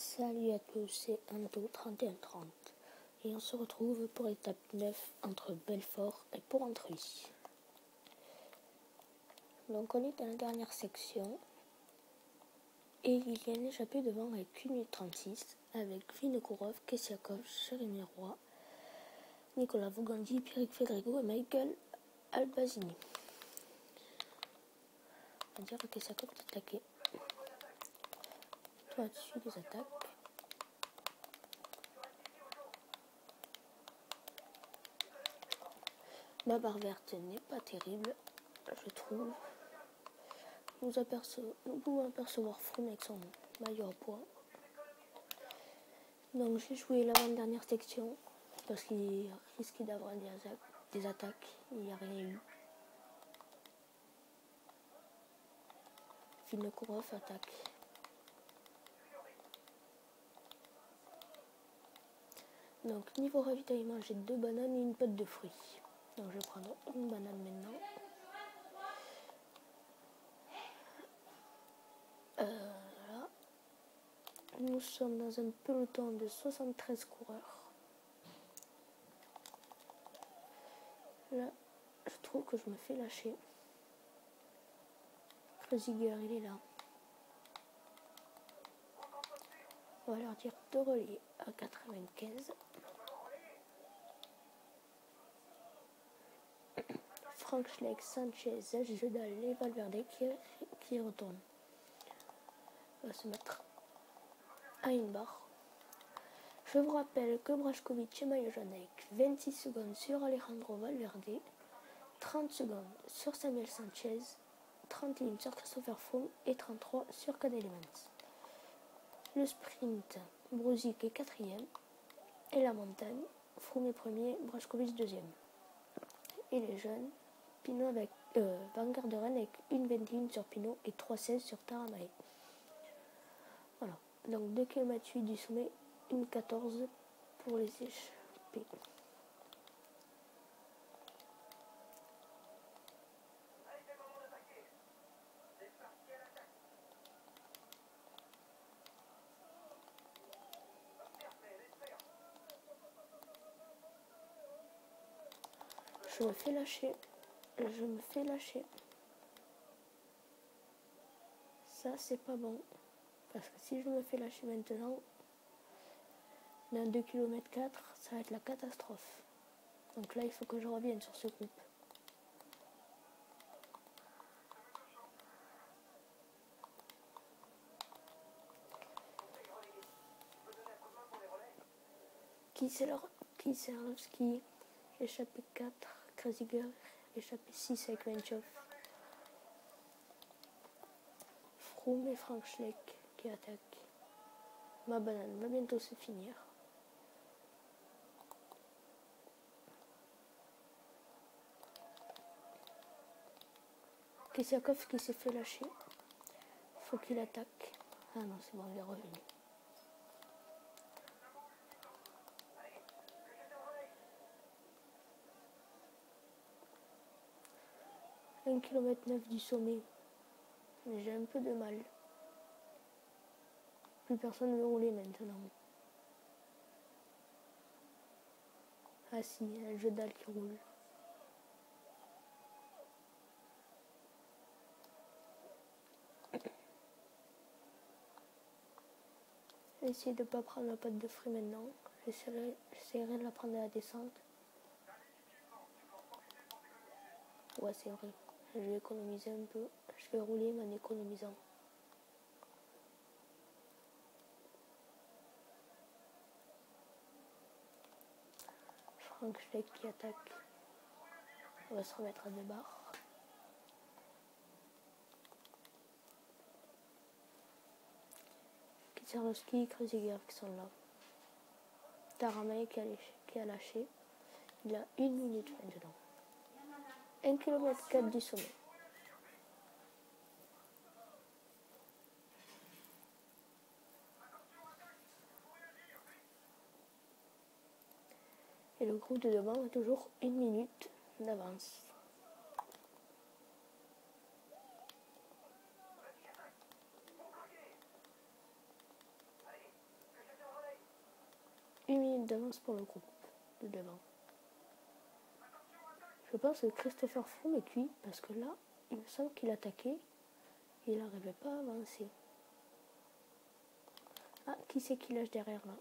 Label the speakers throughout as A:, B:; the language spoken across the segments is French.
A: Salut à tous, c'est Ando3130 et on se retrouve pour l'étape 9 entre Belfort et Porrentruy. Donc on est dans la dernière section et il y a une échappée devant avec 1 minute 36 avec Vinokourov, Kessiakov, Jérémy Roy, Nicolas Vogandi, Pierrick Fedrigo et Michael Albazini. On va dire que Kessiakov est attaqué. Toi dessus des attaques. Ma barre verte n'est pas terrible, je trouve. Nous pouvons apercevoir Froome avec son maillot à poids. Donc j'ai joué l'avant-dernière section parce qu'il risquait d'avoir des attaques. Il n'y a rien eu. Vinokourov attaque. Donc niveau ravitaillement, j'ai 2 bananes et une pote de fruits. Donc je vais prendre une banane maintenant. Là. Nous sommes dans un peloton de 73 coureurs. Là, je trouve que je me fais lâcher. Kreuziger, il est là. On va leur dire de relier à 95. Frank Schleck, Sanchez, Jedal et Valverde qui retourne. On va se mettre à une barre. Je vous rappelle que Brajkovic est maillot jaune avec 26 secondes sur Alejandro Valverde, 30 secondes sur Samuel Sanchez, 31 sur Christopher Froome et 33 sur Cadel Evans. Le sprint, Brozik est 4e et la montagne, Froome est 1er, Brajkovic 2e. Et les jeunes, Pinot avec Van Garderen avec 1,21 sur Pinot et 3,16 sur Taramae. Voilà, donc 2 km 8 du sommet, 1,14 pour les échappés. Je me fais lâcher. Ça, c'est pas bon. Parce que si je me fais lâcher maintenant, dans 2 km 4, ça va être la catastrophe. Donc là, il faut que je revienne sur ce groupe. Kiselowski, échappé 4, Kreuziger, échappé 6 avec Menchov. Froome et Frank Schleck qui attaquent. Ma banane va bientôt se finir. Kessiakov qui s'est fait lâcher. Faut qu'il attaque. Ah non, c'est bon, il est revenu. Un 1,9 km du sommet. Mais j'ai un peu de mal. Plus personne ne veut rouler maintenant. Ah si, un Jedal qui roule. Essayez de ne pas prendre la pâte de fruits maintenant. J'essaierai de la prendre à la descente. Ouais, c'est vrai. Je vais économiser un peu. Je vais rouler mais en économisant. Frank Schleck qui attaque. On va se remettre à 2 barres. Kiselowski et Kreuziger qui sont là. Taramae qui a lâché. Il a 1 minute maintenant. 1,4 km du sommet. Et le groupe de devant a toujours 1 minute d'avance. d'avance pour le groupe de devant. Je pense que Christopher Froome est cuit parce que là, il me semble qu'il attaquait et il n'arrivait pas à avancer. Ah, qui c'est qui lâche derrière là?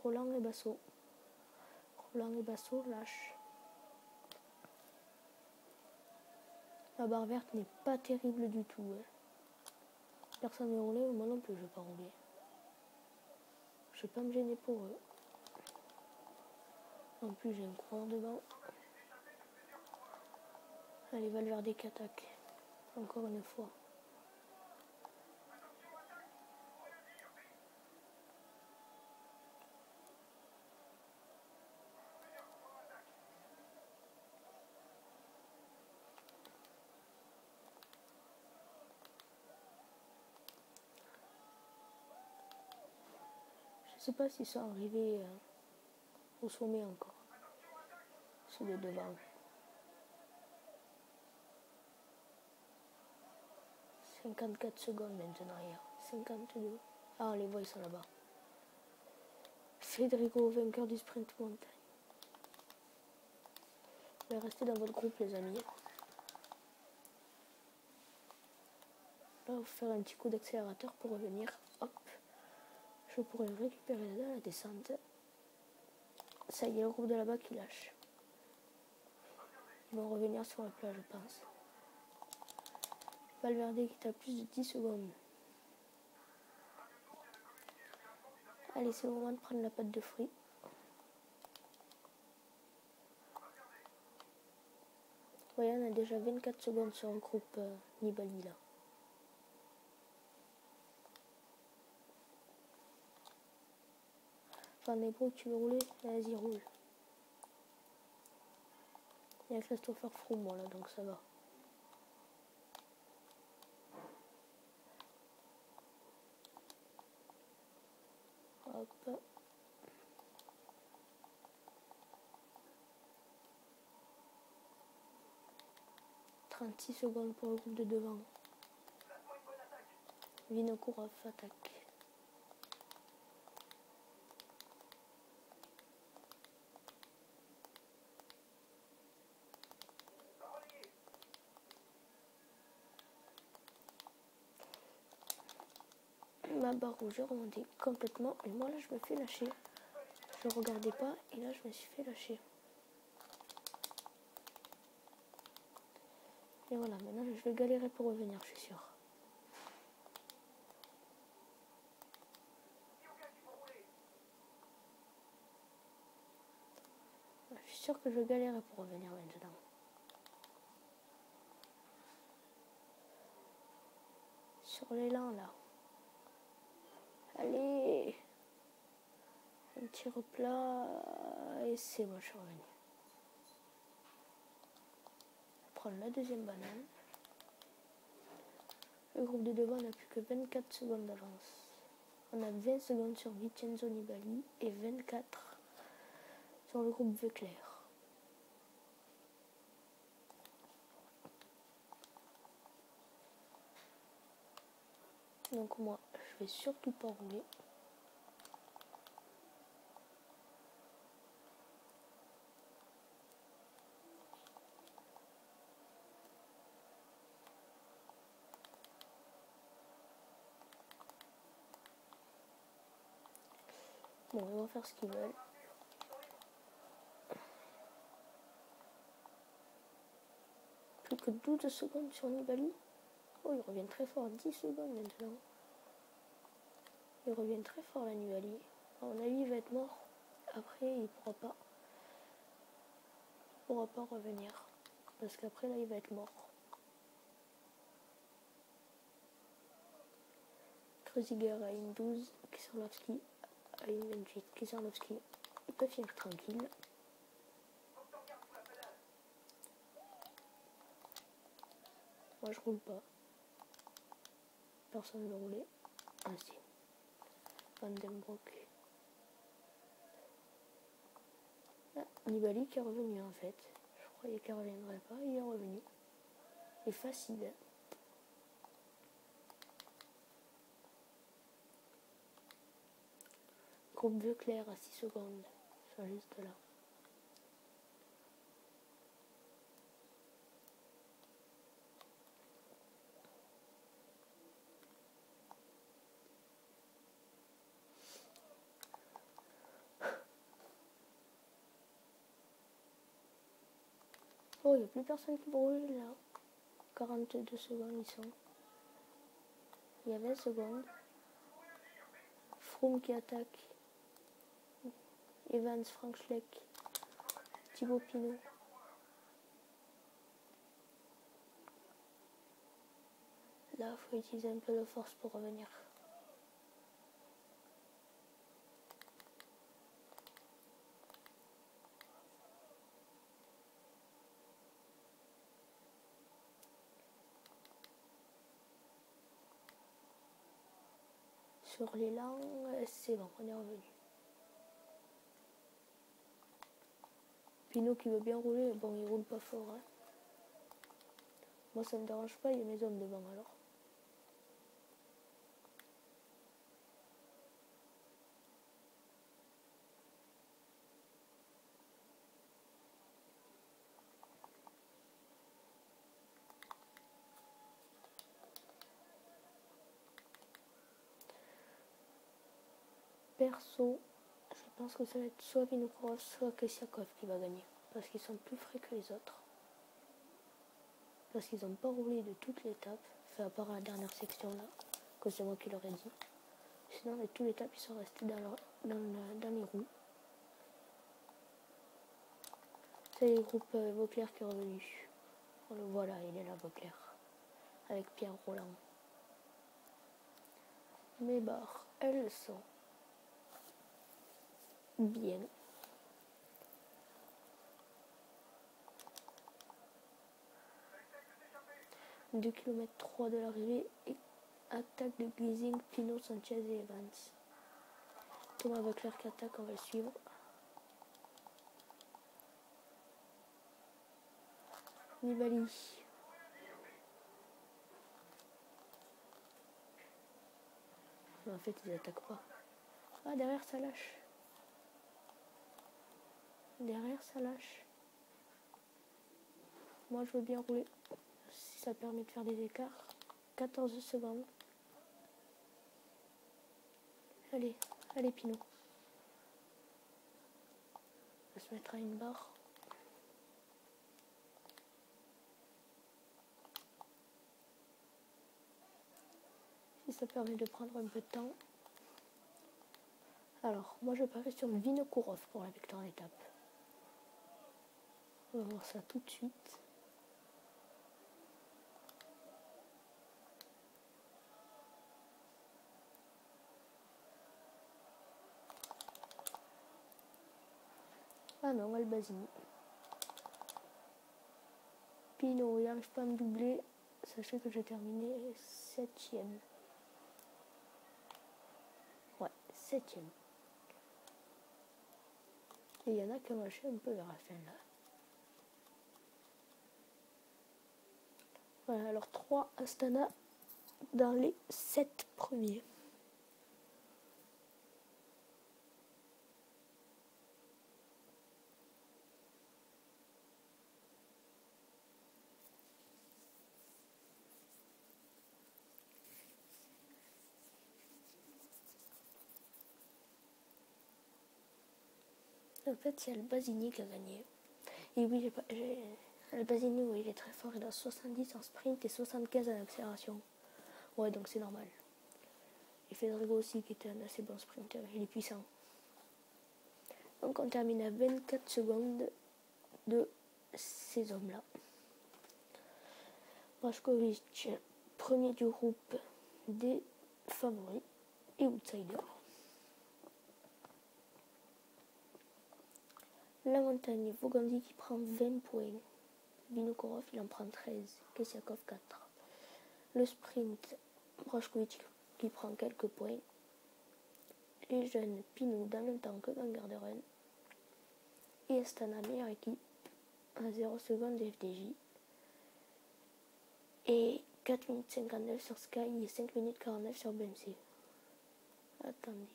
A: Roland et Basso. Roland et Basso lâchent. La barre verte n'est pas terrible du tout. Hein. Personne ne roulé, moi non plus je ne vais pas rouler. Je ne vais pas me gêner pour eux. En plus j'ai un coureur devant. Allez, Valverde qui attaque. Encore une fois. Je ne sais pas s'ils sont arrivés au sommet encore. Ceux de devant. 54 secondes maintenant hier. 52. Ah, on les voit, ils sont là-bas. Federico, vainqueur du sprint montagne. Vous allez rester dans votre groupe, les amis. Là, on va faire un petit coup d'accélérateur pour revenir. Hop. Je pourrais le récupérer dans la descente. Ça y est, le groupe de là-bas qui lâche. Ils vont revenir sur la plage, je pense. Valverde qui est à plus de 10 secondes. Allez, c'est le moment de prendre la pâte de fruits. Vous voyez, on a déjà 24 secondes sur le groupe Nibali là. Enfin, Nebro, tu veux rouler? Vas-y, roule. Il y a Christopher Froome, bon, là, donc ça va. Hop. « 36 secondes pour le groupe de devant. Vinokourov attaque. Ma barre rouge est remontée complètement et moi là je me fais lâcher. Je regardais pas et là je me suis fait lâcher. Et voilà, maintenant je vais galérer pour revenir, je suis sûre. Je suis sûre que je vais galérer pour revenir maintenant. Sur l'élan là. Allez. Un petit replat. Et c'est bon, je suis revenu. Je vais prendre la deuxième banane. Le groupe de devant n'a plus que 24 secondes d'avance. On a 20 secondes sur Vincenzo Nibali et 24 sur le groupe Veuclair. Donc moi, je vais surtout pas rouler. Bon, ils vont faire ce qu'ils veulent. Plus que 12 secondes sur Nibali. Oh, ils reviennent très fort. 10 secondes maintenant. Ils reviennent très fort, la Nibali. À mon avis, il va être mort. Après, il pourra pas revenir. Parce qu'après, là, il va être mort. Kreuziger a une 12. Kisarlovski a une 28. Kisarlovski, il peut finir tranquille. Moi, je roule pas. Personne ne veut rouler. Ah si. Van den Broek. Ah, Nibali qui est revenu en fait. Je croyais qu'il ne reviendrait pas. Il est revenu. Et facile. Groupe Vieux Clair à 6 secondes. Ils sont juste là. Oh, il n'y a plus personne qui brûle là. 42 secondes ils sont. Il y a 20 secondes. Froome qui attaque. Evans, Frank Schleck. Thibaut Pinot. Là, il faut utiliser un peu de force pour revenir. Sur l'élan, c'est bon, on est revenu. Pinot qui veut bien rouler, bon, il roule pas fort. Hein. Moi, ça me dérange pas, il y a mes hommes devant alors. Perso, je pense que ça va être soit Vinokourov, soit Kessiakov qui va gagner. Parce qu'ils sont plus frais que les autres. Parce qu'ils n'ont pas roulé de toute l'étape. Enfin, à part la dernière section là, que c'est moi qui leur ai dit. Sinon, de toute l'étape, ils sont restés dans les roues. C'est le groupe Vauclair qui est revenu. On le voit là, il est là, Vauclair. Avec Pierre Roland. Mes barres, elles sont bien. « 2 km 3 de l'arrivée et attaque de Gleasing, Pinot, Sanchez et Evans. Thomas Vauclair qui attaque, on va le suivre. Nibali. En fait, ils attaquent pas. Ah, derrière, ça lâche. Derrière, ça lâche. Moi, je veux bien rouler. Si ça permet de faire des écarts. 14 secondes. Allez, allez, Pinot. On va se mettre à une barre. Si ça permet de prendre un peu de temps. Alors, moi, je parie sur Vinokourov pour la victoire d'étape. On va voir ça tout de suite. Ah non, Albazini. Pinot, il n'arrive pas à me doubler. Sachez que j'ai terminé 7ème. Ouais, 7ème. Et il y en a qui ont lâché un peu vers la fin là. Voilà, alors 3 Astana dans les 7 premiers. En fait, c'est Albazini qui a gagné. Et oui, Albazini, oui, il est très fort. Il a 70 en sprint et 75 en accélération. Ouais, donc c'est normal. Et Federico aussi, qui était un assez bon sprinter. Il est puissant. Donc on termine à 24 secondes de ces hommes-là. Brajkovic, premier du groupe des favoris et outsiders. La montagne, Vogandi qui prend 20 points. Vinokourov, il en prend 13. Kessiakov, 4. Le sprint, Brajkovic qui prend quelques points. Les jeunes, Pinot dans le temps que Van Garderen. Et Astana, meilleure équipe, à 0 secondes de FDJ. Et 4 minutes 59 sur Sky et 5 minutes 49 sur BMC. Attendez.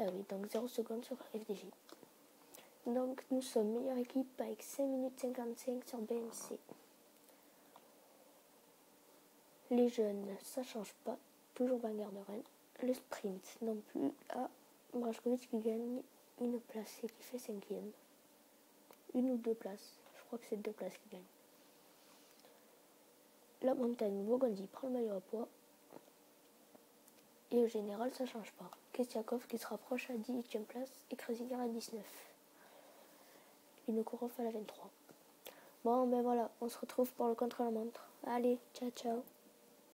A: Ah oui, donc 0 secondes sur FDJ. Donc nous sommes meilleure équipe avec 5 minutes 55 sur BMC. Les jeunes, ça change pas. Toujours Banger de Rennes. Le sprint non plus. Ah, Brajkovic qui gagne une place et qui fait 5e. Une ou 2 places. Je crois que c'est 2 places qui gagnent. La montagne, Bogondi prend le maillot à poids. Et au général, ça change pas. Kestiakov qui se rapproche à 18e place et Krasiger à 19. Vinokourov à la 23. Bon, ben voilà, on se retrouve pour le contre-la-montre. Allez, ciao, ciao.